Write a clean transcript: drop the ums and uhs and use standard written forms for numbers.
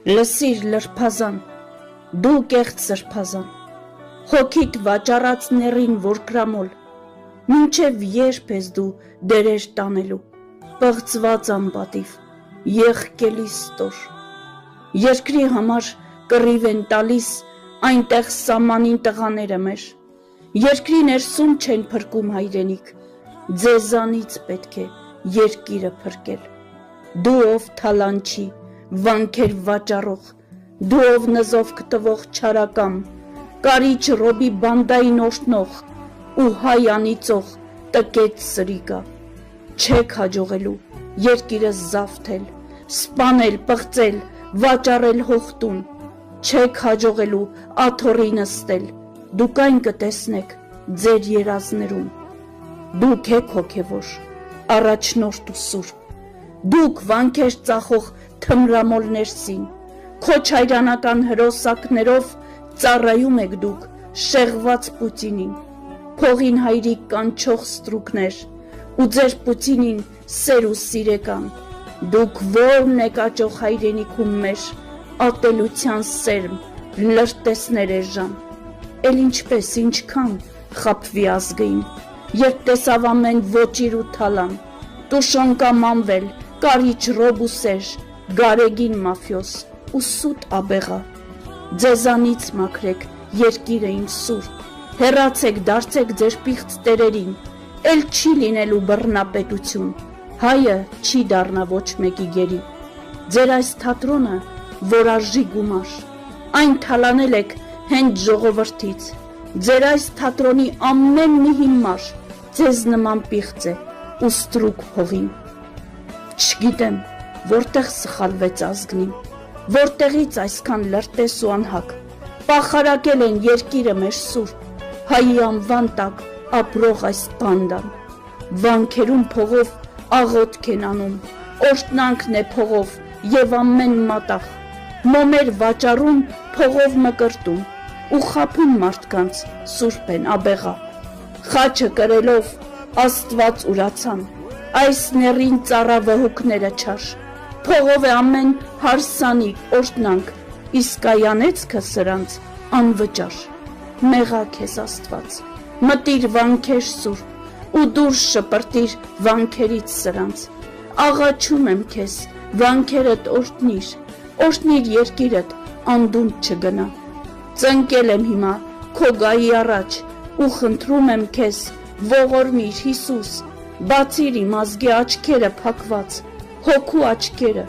Լսիր լրբազան, դու կեղծ սրբազան, հոգիդ վաճառած ներին որ գրամոլ, մինչև երբ ես դու դերեր տանելու, պղծված անպատիվ, եղկելի ստոր, երկրի համար կռիվ են տալիս այնտեղ սամանին տղաները մեր, երկրի ներսում չեն փրկում հայրենիք, ձեզանից պետք է երկիրը փրկել, դու ով թալանչի, վանքեր վաճառող, դու ով նզով կտվող չարակամ, կարիճ ռոբի բանդային օրտնող ու հայ անիծող տկետ սրիկա, չեք հաջողելու երկիրը զավթել, սպանել, պղծել, վաճառել հողտուն, չեք հաջողելու աթոռի նստել, դուք այն կտեսնեք ձեր երազներում, դուք եք հոգևոր, առաջնորդ ու սուրբ, դուք վանքեր ծախող թմրամոլ ներսին, քոչայրանական հրոսակներով ծառայում եք դուք շեղված Պուտինին, փողին հայրիկ կանչող ստրուկներ ու ձեր Պուտինին սեր ու սիրեկան, դուք որն եք աճող հայրենիքում մեր ատելության սերմ լրտեսներ էժան, էլ ինչպես ինչքան խապվի ազգին, երբ տեսավ ամեն ոճիր ու թալան, տուշոն կամ անվել, կարիճ ռոբ ու սեր, գարեգին մաֆիոս ու սուտ աբեղա, ձեզանից մաքրեք երկիրը իմ սուրբ, հեռացեք դարձեք ձեր պիղծ տերերին, էլ չի լինելու բռնապետություն, հայը չի դառնա ոչ մեկի գերի, ձեր այս թատրոնը որ արժի գումար, այն թալանել եք հենց ժողովրդից, ձեր այս թատրոնի ամեն մի հիմար ձեզ նման պիղծ է ու ստրուկ հողին, չգիտեմ որտեղ սխալվեց ազգնին, որտեղից այսքան լրտես ու անհակ, պախարակել են երկիրը մեր սուրբ, հայի անվան տակ ապրող այս բանդան, վանքերում փողով աղոտք են անում, օրտնանքն է փողով և ամեն մատաղ, մոմեր վաճառում փողով մկրտում ու խաբում մարդկանց սուրբ են աբեղա, խաչը կրելով աստված ուրացան, այս ներին ծառա վհուկները չար, փողով է ամեն հարսանիք օրտնանք, իսկ այանեցքը սրանց անվճար, մեղակ ես աստված, մտիր վանքեր սուրբ ու դուրս շպրտիր վանքերից սրանց, աղաչում եմ քեզ վանքերդ օրտնիր երկիրդ անդունդ չգնա, ծնկել եմ հիմա քո գայի առաջ ու խնդրում եմ քեզ ողորմիր Հիսուս, բացիր իմ ազգի աչքերը փակված, հոգու աչքերը,